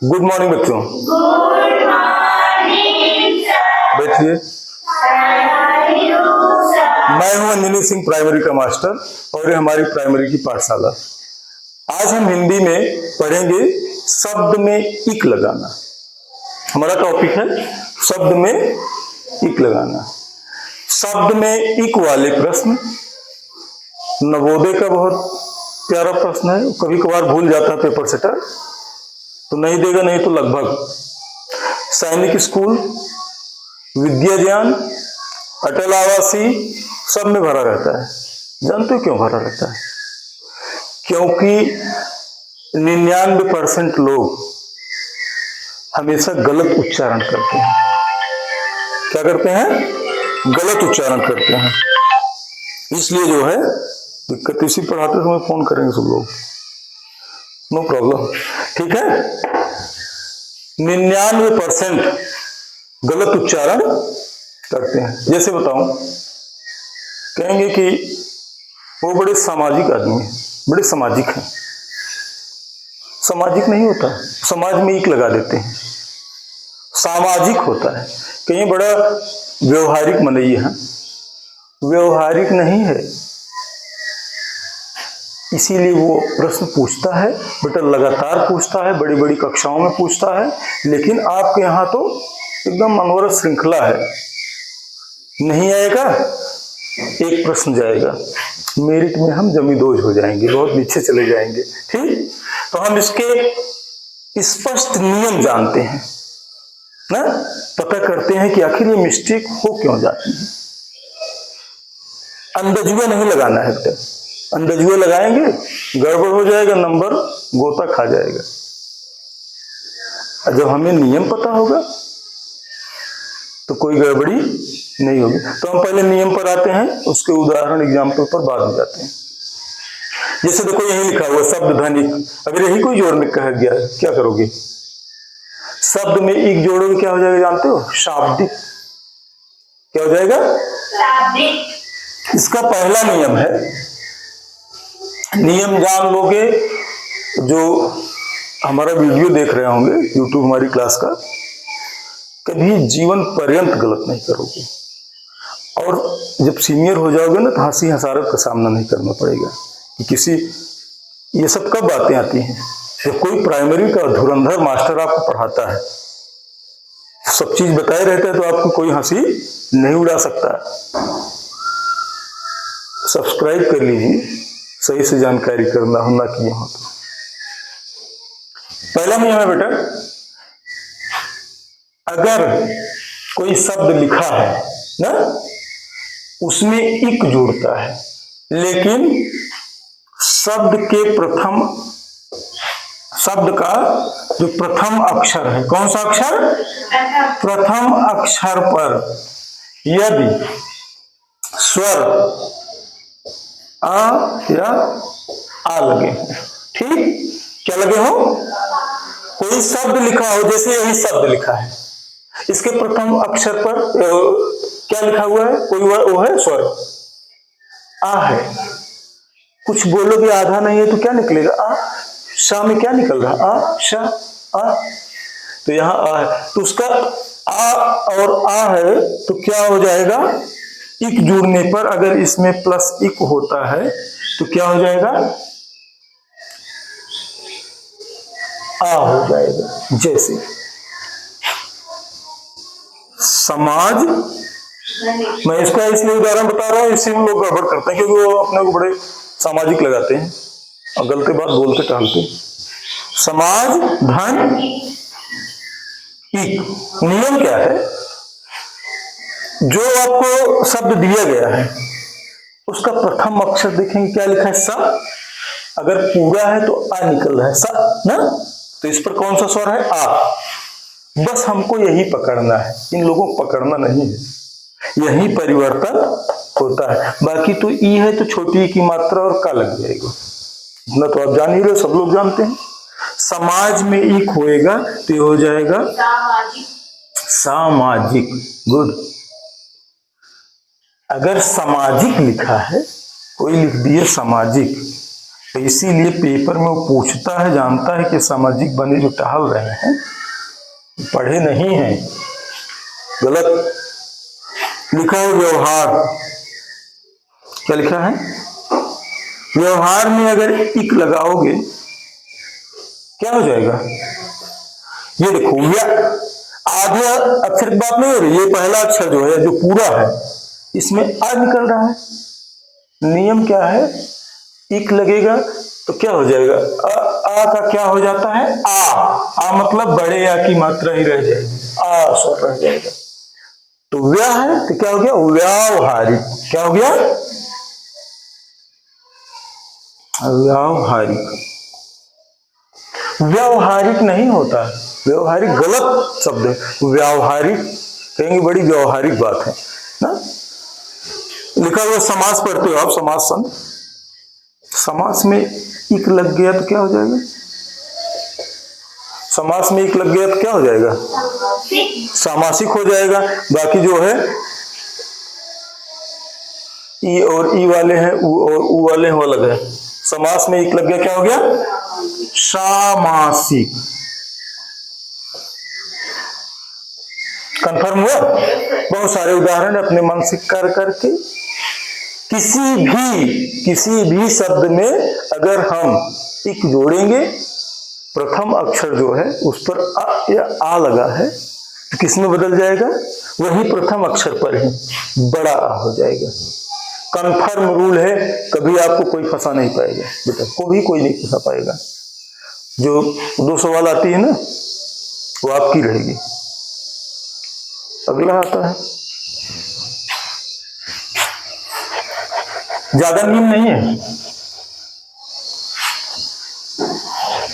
Good morning बच्चों। Good morning sir. बैठिए। Sir. मैं हूं अंजनी सिंह, प्राइमरी का मास्टर, और ये हमारी प्राइमरी की पाठशाला। आज हम हिंदी में पढ़ेंगे शब्द में इक लगाना। हमारा टॉपिक है शब्द में इक लगाना। शब्द में इक वाले प्रश्न नवोदय का बहुत प्यारा प्रश्न है। कभी कभार भूल जाता है पेपर सेटर, तो नहीं देगा, नहीं तो लगभग। सैनिक स्कूल, विद्या ज्ञान, अटल आवासीय सब में भरा रहता है। जानते हो क्यों भरा रहता है? क्योंकि 99% लोग हमेशा गलत उच्चारण करते हैं। क्या करते हैं? गलत उच्चारण करते हैं। इसलिए जो है दिक्कत। इसी पढ़ाते समय फोन करेंगे सब लोग, नो प्रॉब्लम, ठीक है। 99% गलत उच्चारण करते हैं। जैसे बताऊं, कहेंगे कि वो बड़े सामाजिक आदमी हैं, बड़े सामाजिक हैं। सामाजिक नहीं होता, समाज में इक लगा देते हैं। सामाजिक होता है। कहीं बड़ा व्यवहारिक मनई है, व्यवहारिक नहीं है। इसीलिए वो प्रश्न पूछता है, बेटा लगातार पूछता है, बड़ी बड़ी कक्षाओं में पूछता है। लेकिन आपके यहाँ तो एकदम अनवरत श्रृंखला है। नहीं आएगा, एक प्रश्न जाएगा, मेरिट में हम जमींदोज हो जाएंगे, बहुत नीचे चले जाएंगे। ठीक, तो हम इसके स्पष्ट नियम जानते हैं ना, पता करते हैं कि आखिर ये मिस्टेक हो क्यों जाती है। अंदजुए नहीं लगाना है बेटा। अंदजुए लगाएंगे गड़बड़ हो जाएगा, नंबर गोता खा जाएगा। जब हमें नियम पता होगा तो कोई गड़बड़ी नहीं होगी। तो हम पहले नियम पर आते हैं, उसके उदाहरण एग्जाम्पल पर बाद में जाते हैं। जैसे देखो यही लिखा हुआ शब्द धनिक, अगर यही कोई जोड़ने कहा गया क्या करोगे? शब्द में इक जोड़ोगे, क्या हो जाएगा जानते हो? शाब्दिक। क्या हो जाएगा? शाब्दिक। इसका पहला नियम है, नियम जान लोगे जो हमारा वीडियो देख रहे होंगे यूट्यूब हमारी क्लास का, कभी जीवन पर्यंत गलत नहीं करोगे। और जब सीनियर हो जाओगे ना, तो हंसी हसारत का सामना नहीं करना पड़ेगा कि किसी, ये सब कब बातें आती हैं? जब कोई प्राइमरी का धुरंधर मास्टर आपको पढ़ाता है, सब चीज बताए रहता है, तो आपको कोई हंसी नहीं उड़ा सकता। सब्सक्राइब कर लीजिए, सही से जानकारी करना हो, ना किए हो तो। पहला नियम है बेटा, अगर कोई शब्द लिखा है ना, उसमें इक जुड़ता है, लेकिन शब्द का जो प्रथम अक्षर है, कौन सा अक्षर? प्रथम अक्षर पर यदि स्वर आ या आ लगे, ठीक, क्या लगे हो? कोई शब्द लिखा हो, जैसे यही शब्द लिखा है, इसके प्रथम अक्षर पर क्या लिखा हुआ है? कोई वो है स्वर, आ है। कुछ बोलोगे आधा नहीं है तो क्या निकलेगा? आ। शा में क्या निकल रहा? आ, शा, आ। तो यहाँ आ है, तो उसका आ और आ है, तो क्या हो जाएगा? इक जुड़ने पर अगर इसमें प्लस इक होता है तो क्या हो जाएगा? आ हो जाएगा। जैसे समाज, मैं इसका इसलिए उदाहरण बता रहा हूं, इससे हम लोग गड़बड़ करते हैं, क्योंकि वो अपने को बड़े सामाजिक लगाते हैं और गलती बात बोलते टालते। समाज धन इक। नियम क्या है? जो आपको शब्द दिया गया है उसका प्रथम अक्षर देखेंगे, क्या लिखा है? सा। अगर पूरा है तो आ निकल रहा है, सा ना, तो इस पर कौन सा स्वर है? आ। बस हमको यही पकड़ना है, इन लोगों को पकड़ना नहीं है, यही परिवर्तन होता है। बाकी तो ई है तो छोटी की मात्रा और का लग जाएगा, इतना तो आप जान ही रहे, सब लोग जानते हैं। समाज में इक होएगा तो ये हो जाएगा सामाजिक। गुड। अगर सामाजिक लिखा है, कोई लिख दिए सामाजिक, तो इसीलिए पेपर में वो पूछता है, जानता है कि सामाजिक बने जो टहल रहे हैं पढ़े नहीं हैं, गलत लिखा है। व्यवहार, क्या लिखा है? व्यवहार में अगर इक लगाओगे क्या हो जाएगा? ये देखो, आधे अक्षर की बात नहीं हो रही, ये पहला अक्षर जो है, जो पूरा है, इसमें आ निकल रहा है। नियम क्या है? इक लगेगा तो क्या हो जाएगा? आ का क्या हो जाता है? आ मतलब बड़े या की मात्रा ही रह जाएगी, आ स्वर रह जाएगा। तो व्या है तो क्या हो गया? व्यावहारिक। क्या हो गया? व्यावहारिक। व्यावहारिक नहीं होता, व्यवहारिक गलत शब्द है। व्यावहारिक कहेंगे बड़ी व्यावहारिक बात है ना। लिखा हुआ समास पढ़ते हो आप, समास सन, समास में इक लग गया तो क्या हो जाएगा? समास में इक लग गया तो क्या हो जाएगा? सामासिक हो जाएगा। बाकी जो है ई और ई वाले हैं, उ और उ वाले हैं, वो अलग है। समास में इक लग गया, क्या हो गया? सामासिक। कंफर्म हुआ? बहुत सारे उदाहरण अपने मन से कर करके किसी भी शब्द में अगर हम इक जोड़ेंगे, प्रथम अक्षर जो है उस पर अ या आ लगा है तो किस में बदल जाएगा? वही प्रथम अक्षर पर ही बड़ा आ हो जाएगा। कंफर्म रूल है, कभी आपको कोई फंसा नहीं पाएगा बेटा, कोई नहीं फंसा पाएगा। जो 2 सवाल आती है ना, वो आपकी रहेगी। अगला आता है, ज्यादा नियम नहीं है,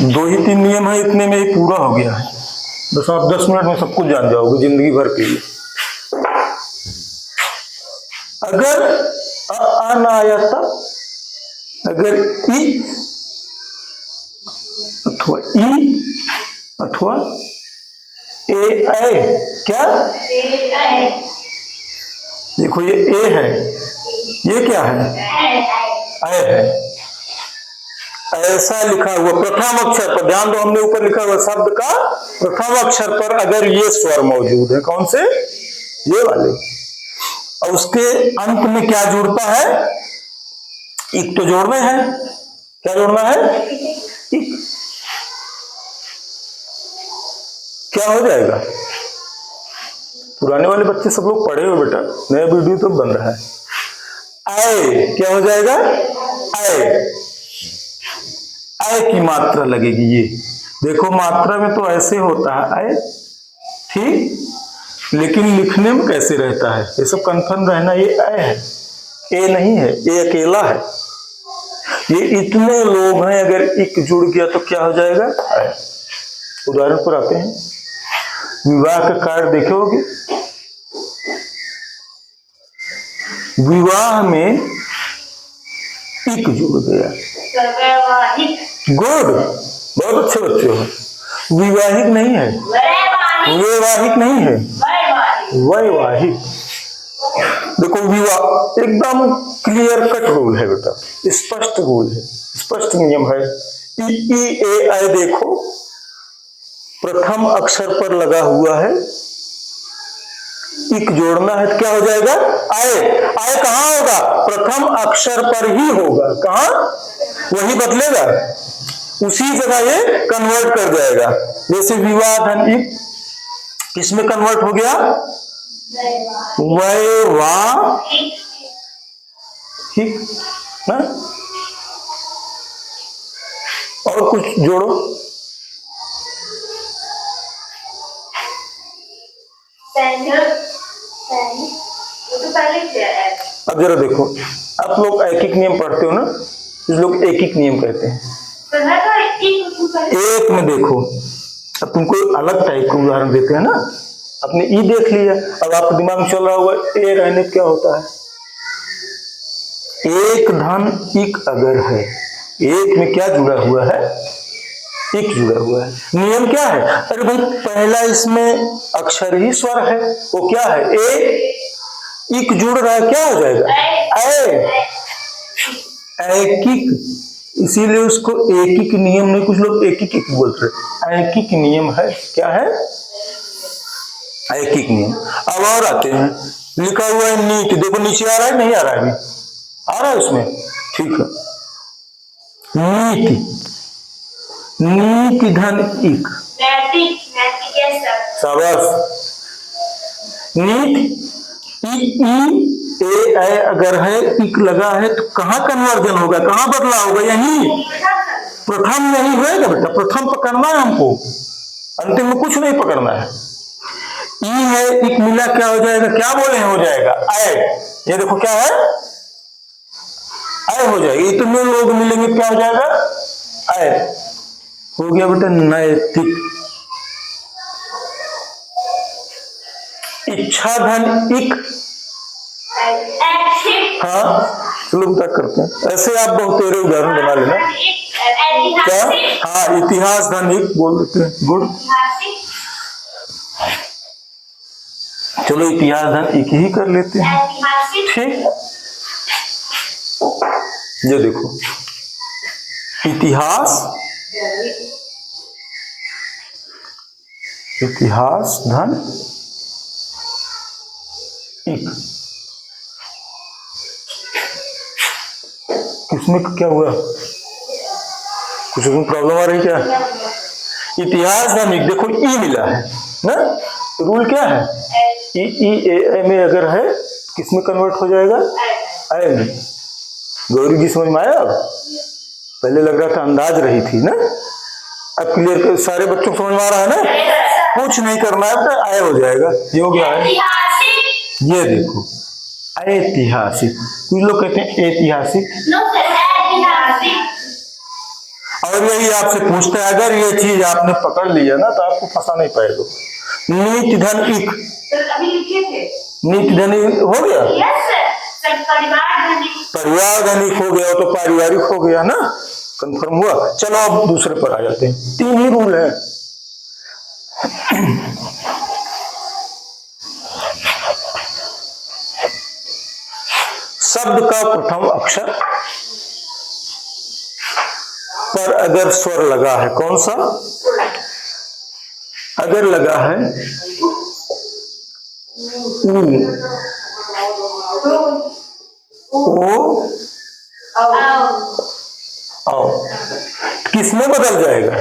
2 ही 3 नियम है, इतने में ही पूरा हो गया है। बस आप 10 मिनट में सब कुछ जान जाओगे जिंदगी भर के लिए। अगर आ ना आया था, अगर ई अथवा ए, क्या? देखो ये ए है, ये क्या है? ए है। ऐसा लिखा हुआ प्रथम अक्षर पर, ध्यान दो, हमने ऊपर लिखा हुआ शब्द का प्रथम अक्षर पर अगर ये स्वर मौजूद है, कौन से? ये वाले, और उसके अंत में क्या जुड़ता है? इक तो जोड़ना है। क्या जोड़ना है? इक। क्या हो जाएगा? पुराने वाले बच्चे सब लोग पढ़े हो बेटा, नया वीडियो तो बन रहा है। आए, क्या हो जाएगा? आए। आए की मात्रा लगेगी। ये देखो, मात्रा में तो ऐसे होता है आए, ठीक, लेकिन लिखने में कैसे रहता है? ये सब कंफर्म रहना, ये आए है, ए नहीं है, ए अकेला है। ये इतने लोग हैं, अगर इक जुड़ गया तो क्या हो जाएगा? आए। उदाहरण पर आते हैं, विवाह का कार्ड देखोगे, विवाह में इक जुड़ गया, गुड, बहुत अच्छे बच्चे हो। विवाहिक नहीं है, वैवाहिक नहीं है, वैवाहिक। देखो, विवाह एकदम क्लियर कट रूल है बेटा, स्पष्ट रूल है, स्पष्ट नियम है। ई ए आई देखो, प्रथम अक्षर पर लगा हुआ है, इक जोड़ना है तो क्या हो जाएगा? आए। आए कहां होगा? प्रथम अक्षर पर ही होगा। कहां? वही बदलेगा, उसी जगह ये कन्वर्ट कर जाएगा। जैसे विवाह धन इक किसमें कन्वर्ट हो गया? वैवाहिक ना। और कुछ जोड़ो। अब जरा देखो, आप लोग एक एक नियम पढ़ते हो ना, कुछ लोग एक एक नियम कहते हैं। एक में देखो, अब तुमको अलग टाइप का उदाहरण देते हैं ना, आपने ई देख लिया, अब आपके दिमाग में चल रहा होगा ए रहने क्या होता है? एक धन इक अगर है, एक में क्या जुड़ा हुआ है? इक जुड़ा हुआ है। नियम क्या है? अरे भाई, पहला इसमें अक्षर ही स्वर है, वो क्या है? ए। इक जुड़ रहा है, क्या हो जाएगा? ऐ। ऐकिक। इसीलिए उसको एकिक नियम नहीं, कुछ लोग एकिक एक बोलते हैं, ऐकिक नियम है। क्या है? ऐकिक नियम। अब और आते हैं, लिखा हुआ है नीति, देखो नीचे आ रहा है नहीं आ रहा है? अभी आ रहा है उसमें, ठीक है। नीति, नीति धन इक, नैतिक, नैतिक yes sir। शाबाश। नीति ई ए ऐ अगर है, इक लगा है तो कहाँ कन्वर्जन होगा, कहाँ बदला होगा? यही प्रथम में ही होएगा बेटा, प्रथम पकड़ना है हमको, अंतिम में कुछ नहीं पकड़ना है। ई है, इक मिला, क्या हो जाएगा? क्या बोले हो जाएगा? ऐ। ये देखो क्या है? ऐ हो जाएगा। इतने लोग मिलेंगे क्या हो जाएगा? ऐ हो गया बेटा नैतिक। इच्छा धन इक, ऐच्छिक, हाँ चलो बता करते हैं, ऐसे आप बहुत तेरे उदाहरण बना लेना। क्या? ऐतिहासिक, हाँ इतिहास धन इक बोल देते हैं, गुड। ऐतिहासिक, चलो इतिहास धन इक ही कर लेते हैं, ऐतिहासिक, ठीक। ये देखो इतिहास, इतिहास धन इक, किसमें क्या हुआ? कुछ उसमें प्रॉब्लम आ रही क्या? इतिहास धन इक, देखो ई मिला है ना, रूल क्या है? ई ई ए में अगर है किसमें कन्वर्ट हो जाएगा? ऐ में। गौरी जी समझ में आया? अब पहले लग रहा था अंदाज रही थी ना, अब क्लियर कर, सारे बच्चों को समझ में आ रहा है ना? कुछ नहीं करना है तो ऐ हो जाएगा। ये हो गया है। ऐतिहासिक, ये देखो ऐतिहासिक, कुछ लोग कहते हैं ऐतिहासिक, नो सर ऐतिहासिक, और यही आपसे पूछता है, अगर ये चीज आपने पकड़ लिया ना तो आपको फंसा नहीं पाएगा। नीति धन इक, सर अभी लिखे थे नीति धन इक हो गया, यस सर। सर परिवार धनिक, परिवार धनिक हो गया तो पारिवारिक हो गया ना, कंफर्म हुआ। चलो अब दूसरे पर आ जाते हैं, तीन ही रूल है। शब्द का प्रथम अक्षर पर अगर स्वर लगा है, कौन सा? अगर लगा है ओ आओ, किसमें बदल जाएगा?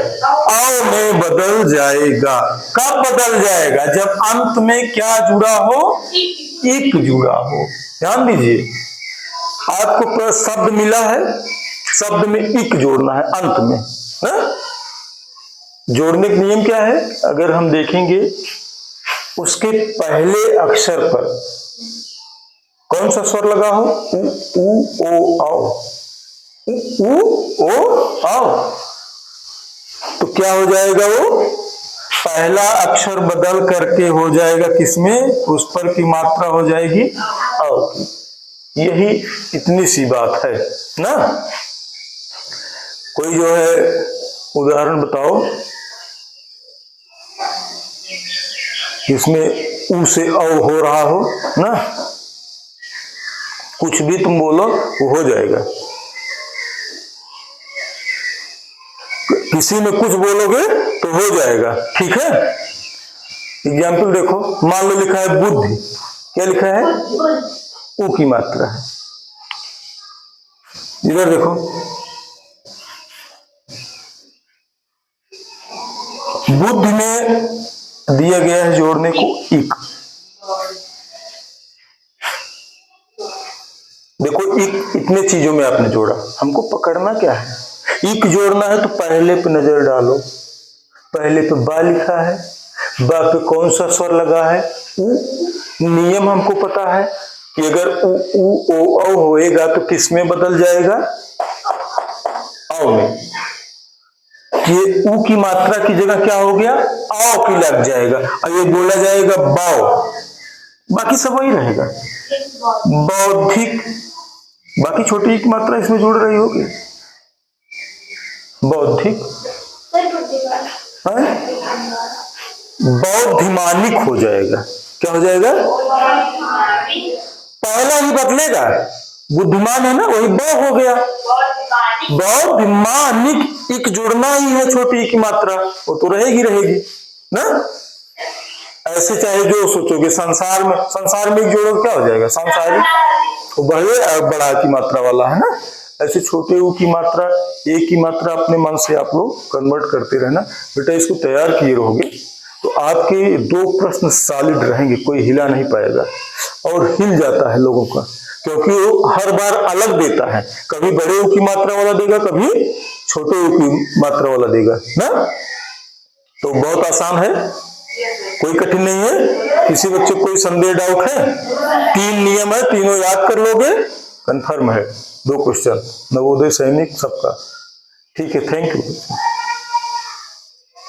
आओ में बदल जाएगा। कब बदल जाएगा? जब अंत में क्या जुड़ा हो? इक जुड़ा हो। ध्यान दीजिए, आपको शब्द मिला है, शब्द में इक जोड़ना है अंत में ना? जोड़ने का नियम क्या है? अगर हम देखेंगे उसके पहले अक्षर पर कौन सा स्वर लगा हो? उ ओ आओ, उ ओ आओ, तो क्या हो जाएगा? वो पहला अक्षर बदल करके हो जाएगा किसमें? उस पर की मात्रा हो जाएगी आओ की। यही इतनी सी बात है ना। कोई जो है उदाहरण बताओ इसमें ऊ से औ हो रहा हो ना, कुछ भी तुम बोलो वो हो जाएगा। किसी में कुछ बोलोगे तो हो जाएगा, ठीक है। एग्जाम्पल देखो, मान लो लिखा है बुद्धि, क्या लिखा है? ऊ की मात्रा है। इधर देखो, बुद्धि में दिया गया है जोड़ने को इक। देखो इक इतने चीजों में आपने जोड़ा, हमको पकड़ना क्या है? इक जोड़ना है तो पहले पे नजर डालो, पहले पे बा लिखा है, बा पे कौन सा स्वर लगा है? उ। नियम हमको पता है कि अगर उ ओ औ होएगा तो किस में बदल जाएगा? औ में। ये उ की मात्रा की जगह क्या हो गया? आओ की लग जाएगा, और ये बोला जाएगा बाओ, बाकी सब वही रहेगा। बौद्धिक, बाकी छोटी की मात्रा इसमें जुड़ रही होगी, बौद्धिक, बौद्धिमानिक हो जाएगा। क्या हो जाएगा? पहला ही बदलेगा, बुद्धिमान है ना, वही बौ हो गया। बौद्धिमानिक इक जुड़ना ही है छोटी की मात्रा, वो तो रहेगी ना। ऐसे चाहे जो सोचोगे संसार में एक जोड़ो क्या हो जाएगा, संसारी, वो बड़ा की मात्रा वाला है ना। ऐसे छोटे ऊ की मात्रा, एक की मात्रा अपने मन से आप लोग कन्वर्ट करते रहना। बेटा इसको तैयार किए रहोगे तो आपके 2 प्रश्न सॉलिड रहेंगे, कोई हिला नहीं पाएगा। और हिल जाता है लोगों का, क्योंकि वो हर बार अलग देता है, कभी बड़े ऊ की मात्रा वाला देगा, कभी छोटे ऊ की मात्रा वाला देगा ना। तो बहुत आसान है, कोई कठिन नहीं है। किसी बच्चे को कोई संदेह डाउट है? 3 नियम है, तीनों याद कर लोगे, कंफर्म है। 2 क्वेश्चन नवोदय सैनिक सबका। ठीक है, थैंक यू।